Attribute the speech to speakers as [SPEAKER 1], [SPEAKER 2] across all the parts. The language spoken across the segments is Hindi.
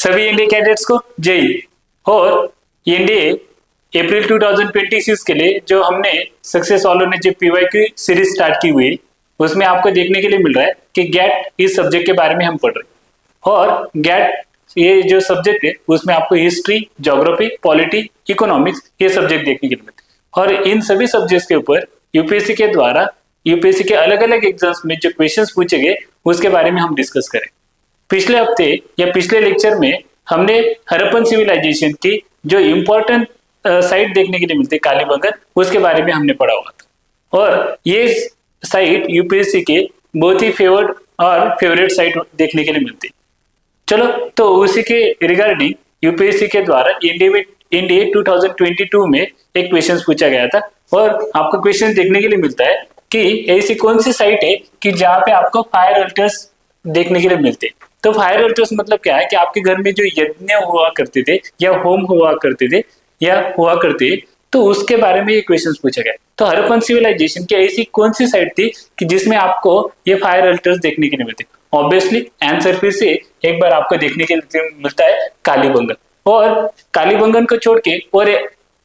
[SPEAKER 1] सभी एनडीए कैडेट्स को जेई। और एनडीए अप्रैल 2026 के लिए जो हमने सक्सेस वालों ने जो पीवाई की सीरीज स्टार्ट की हुई, उसमें आपको देखने के लिए मिल रहा है कि गैट इस सब्जेक्ट के बारे में हम पढ़ रहे हैं। और गैट ये जो सब्जेक्ट है उसमें आपको हिस्ट्री, ज्योग्राफी, पॉलिटी, इकोनॉमिक्स ये सब्जेक्ट देखने के लिए मिलते हैं। और इन सभी सब्जेक्ट्स के ऊपर यूपीएससी के द्वारा यूपीएससी के अलग अलग एग्जाम्स में जो क्वेश्चंस पूछे गए उसके बारे में हम डिस्कस करें। पिछले हफ्ते या पिछले लेक्चर में हमने हड़प्पन सिविलाइजेशन की जो इम्पोर्टेंट साइट देखने के लिए मिलती है कालीबंगन, उसके बारे में हमने पढ़ा हुआ था। और ये साइट यूपीएससी के बहुत ही फेवरेट साइट देखने के लिए मिलती है। चलो, तो उसी के रिगार्डिंग यूपीएससी के द्वारा एनडीए 2022 में एक क्वेश्चन पूछा गया था। और आपको क्वेश्चन देखने के लिए मिलता है कि ऐसी कौन सी साइट है कि जहाँ पे आपको फायर अल्टर्स देखने के लिए मिलते हैं। तो फायर अल्टर्स मतलब क्या है कि आपके घर में जो यज्ञ हुआ करते थे या होम हुआ करते थे या हुआ करते, तो उसके बारे में ये क्वेश्चन पूछा गया। तो हड़प्पन सिविलाइजेशन की ऐसी कौन सी साइट थी कि जिसमें आपको ये फायर अल्टर्स देखने के लिए मिलते? ऑब्वियसली आंसर फिर से एक बार आपको देखने के लिए मिलता है कालीबंगन। और कालीबंगन को छोड़ के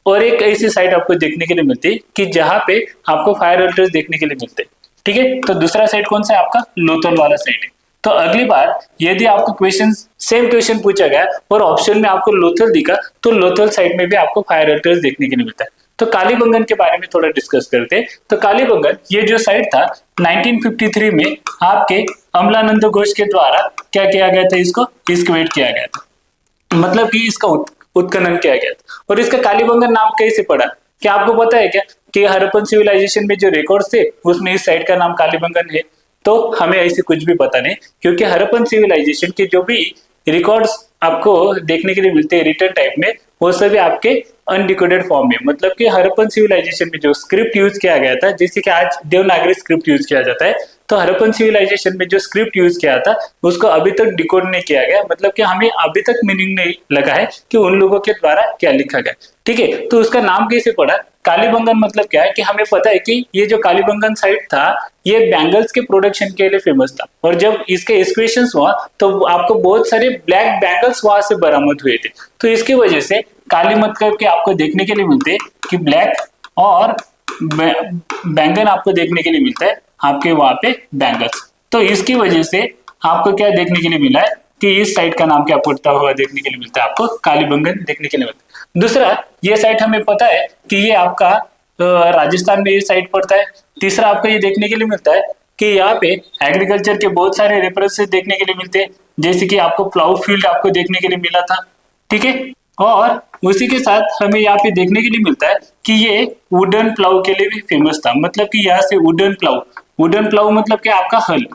[SPEAKER 1] और एक ऐसी साइट आपको देखने के लिए मिलती है कि जहां पे आपको फायर अल्टर्स देखने के लिए मिलते हैं। ठीक है, तो दूसरा साइट कौन सा है? आपका लोथल वाला साइट है। तो अगली बार यदि आपको सेम क्वेश्चन पूछा गया और ऑप्शन में आपको लोथल दिखा, तो लोथल साइट में भी आपको फायर अल्टर्स देखने के लिए मिलता है। तो कालीबंगन के बारे में थोड़ा डिस्कस करते हैं। तो कालीबंगन ये जो साइट था 1953 में आपके अमलानंद घोष के द्वारा क्या किया गया था? इसको एक्सकवेट किया गया था, मतलब कि इसका उत्खनन किया गया था। और इसका कालीबंगन नाम कैसे पड़ा? क्या आपको पता है क्या कि हड़प्पन सिविलाइजेशन में जो रिकॉर्ड्स थे उसमें इस साइट का नाम कालीबंगन है? तो हमें ऐसे कुछ भी पता नहीं, क्योंकि हड़प्पन सिविलाइजेशन के जो भी रिकॉर्ड्स आपको देखने के लिए मिलते हैं रिटर्न टाइप में, वो सभी आपके अनडिकोडेड फॉर्म में, मतलब कि हड़प्पन सिविलाइजेशन में जो स्क्रिप्ट यूज किया गया था, जैसे कि आज देवनागरी स्क्रिप्ट यूज किया जाता है, तो हड़प्पन सिविलाइजेशन में जो स्क्रिप्ट यूज किया था उसको अभी तक डिकोड नहीं किया गया, मतलब कि हमें अभी तक मीनिंग नहीं लगा है कि उन लोगों के द्वारा क्या लिखा गया। ठीक है, तो उसका नाम कैसे पड़ा? कालीबंगन मतलब क्या है कि हमें पता है कि ये जो कालीबंगन साइट था ये बैंगल्स के प्रोडक्शन के लिए फेमस था। और जब इसके एक्सक्वेशन हुआ तो आपको बहुत सारे ब्लैक बैंगल्स वहां से बरामद हुए थे। तो इसकी वजह से काली मत करके आपको देखने के लिए मिलते कि ब्लैक और बैंगन आपको देखने के लिए मिलता है आपके वहां पे बैंगल्स। तो इसकी वजह से आपको क्या देखने के लिए मिला है कि इस साइट का नाम क्या पड़ता हुआ देखने के लिए मिलता है? आपको कालीबंगन देखने के लिए मिलता है। दूसरा, ये साइट हमें पता है कि ये आपका राजस्थान में ये साइट पड़ता है। तीसरा, आपको ये देखने के लिए मिलता है कि यहाँ पे एग्रीकल्चर के बहुत सारे रेफरेंसेस देखने के लिए मिलते हैं, जैसे कि आपको प्लाउ फील्ड आपको देखने के लिए मिला था। ठीक है, और उसी के साथ हमें यहाँ पे देखने के लिए मिलता है कि ये वुडन प्लाउ के लिए भी फेमस था, मतलब कि यहाँ से वुडन प्लाउ मतलब कि आपका हल,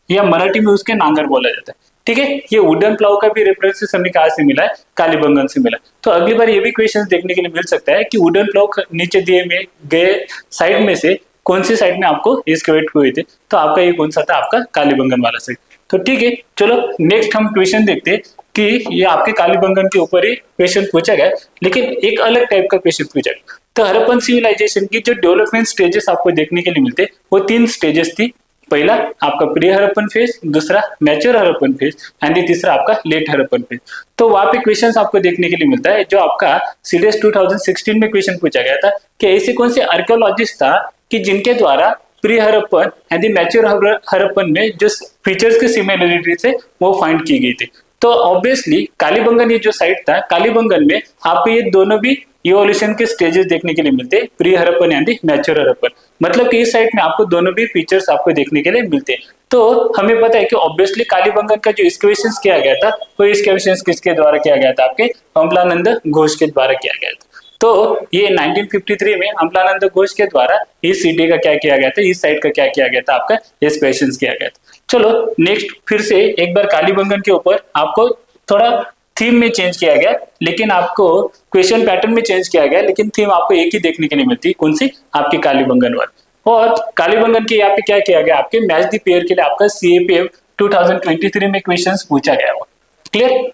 [SPEAKER 1] या मराठी में उसके नांगर बोला जाता है। ठीक है, ये वुडन प्लाउ का भी रेफरेंसेस हमें कहाँ से मिला है? कालीबंगन से मिला। तो अगली बार ये भी क्वेश्चन देखने के लिए मिल सकता है कि वुडन प्लाउ नीचे दिए में गए साइड में से कौन सी साइड में आपको एक्सकवेट हुए थे? तो आपका ये कौन सा था? आपका कालीबंगन वाला साइड। तो ठीक है, चलो नेक्स्ट हम क्वेश्चन देखते हैं कि ये आपके कालीबंगन के ऊपर ही क्वेश्चन पूछा गया, लेकिन एक अलग टाइप का क्वेश्चन पूछा गया। तो हड़प्पन सिविलाइजेशन की जो डेवलपमेंट स्टेजेस आपको देखने के लिए मिलते वो 3 स्टेजेस थी। पहला आपका प्री हड़प्पन फेज, दूसरा मैच्योर हड़प्पन फेज एंड तीसरा आपका लेट हड़प्पन फेज। तो वहां पे क्वेश्चंस आपको देखने के लिए मिलता है जो आपका सीडीएस 2016 में क्वेश्चन पूछा गया था कि ऐसे कौन से आर्कियोलॉजिस्ट था कि जिनके द्वारा pre Harappan and mature Harappan में जो फीचर्स की सिमिलरिटी थे वो फाइंड की गई थी। तो ऑब्वियसली कालीबंगन ये जो साइट था, कालीबंगन में आपको ये दोनों भी इवोल्यूशन के स्टेजेस देखने के लिए मिलते हैं, प्री हड़प्पन यानी मैच्योर हड़प्पन, मतलब कि इस साइट में आपको दोनों भी फीचर्स आपको देखने के लिए मिलते हैं। तो हमें पता है कि ऑब्वियसली कालीबंगन का जो एक्सकवेशन किया गया था वो एक्सकवेशन किसके द्वारा किया गया था? आपके अमलानंद घोष के द्वारा किया गया था। तो ये 1953 में अमलानंद घोष के द्वारा इस सिटी का क्या किया गया था, इस साइट का क्या किया गया था? आपका एक्सकवेशन किया गया था। चलो नेक्स्ट फिर से एक बार कालीबंगन के ऊपर आपको थोड़ा थीम में चेंज किया गया, लेकिन आपको क्वेश्चन पैटर्न में चेंज किया गया, लेकिन थीम आपको एक ही देखने के लिए मिलती है। कौन सी? आपकी कालीबंगन वाली। और कालीबंगन के यहाँ पे क्या किया गया? आपके मैच द पेयर के लिए आपका सीएपीएफ 2023 में क्वेश्चन पूछा गया हुआ। क्लियर?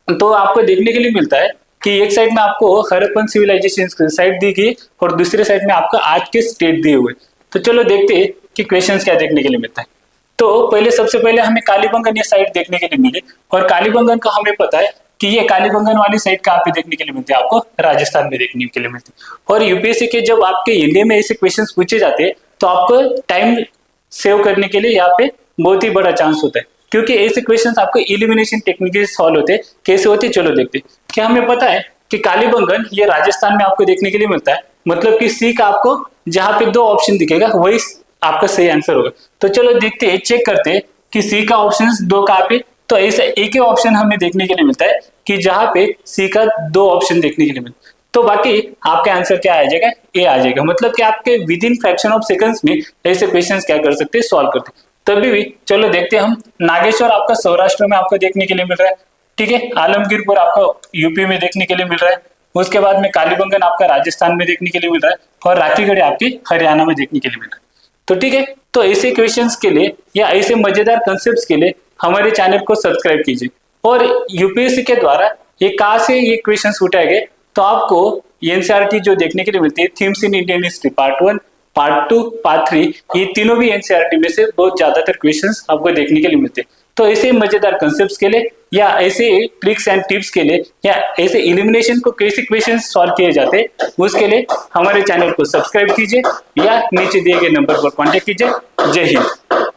[SPEAKER 1] तो आपको देखने के लिए मिलता है कि एक साइड में आपको हड़प्पन सिविलाइजेशन साइड दी गई और दूसरे साइड में आपका आज के स्टेट दिए हुए। तो चलो देखते हैं कि क्वेश्चंस क्या देखने के लिए मिलता है। तो पहले सबसे पहले हमें कालीबंगन ये साइट देखने के लिए मिली, और कालीबंगन का हमें पता है कि ये कालीबंगन वाली साइड कहाँ पे देखने के लिए मिलती है, आपको राजस्थान में देखने के लिए मिलती है। और यूपीएससी के जब आपके इंडिया में ऐसे क्वेश्चन पूछे जाते हैं तो आपको टाइम सेव करने के लिए यहाँ पे बहुत ही बड़ा चांस होता है, क्योंकि ऐसे क्वेश्चंस आपको इलिमिनेशन टेक्निक से सॉल्व होते हैं। कैसे होते हैं चलो देखते हैं। क्या हमें पता है कि कालीबंगन ये राजस्थान में आपको देखने के लिए मिलता है, मतलब कि सी का आपको जहां पे दो ऑप्शन दिखेगा वही आपका सही आंसर होगा। तो चलो देखते हैं, चेक करते हैं कि सी का ऑप्शन दो कहाँ पे। तो ऐसा एक ही ऑप्शन हमें देखने के लिए मिलता है कि जहां पे सी का दो ऑप्शन देखने के लिए मिलता है। तो बाकी आपका आंसर क्या आ जाएगा, ए आ जाएगा। मतलब कि आपके with in fraction of seconds में ऐसे क्वेश्चंस क्या कर सकते हैं, सॉल्व करते हैं। तभी भी चलो देखते हैं हम। नागेश्वर आपका सौराष्ट्र में आपको देखने के लिए मिल रहा है, ठीक है। आलमगीरपुर आपको यूपी में देखने के लिए मिल रहा है। उसके बाद में कालीबंगन आपका राजस्थान में देखने के लिए मिल रहा है, और राखीगढ़ी आपके हरियाणा में देखने के लिए मिल रहा है। तो ठीक है, तो ऐसे क्वेश्चंस के लिए या ऐसे मजेदार कंसेप्ट के लिए हमारे चैनल को सब्सक्राइब कीजिए। और यूपीएससी के द्वारा ये कहाँ से ये क्वेश्चंस उठाए गए, तो आपको एनसीईआरटी जो देखने के लिए मिलती है, themes in Indian history part 1, part 2, part 3, ये तीनों भी एनसीईआरटी में से बहुत ज्यादातर क्वेश्चंस आपको देखने के लिए मिलते हैं। तो ऐसे मजेदार कंसेप्ट्स के लिए या ऐसे ट्रिक्स एंड टिप्स के लिए या ऐसे एलिमिनेशन को कैसे क्वेश्चंस सॉल्व किए जाते हैं, उसके लिए हमारे चैनल को सब्सक्राइब कीजिए या नीचे दिए गए नंबर पर कांटेक्ट कीजिए। जय हिंद।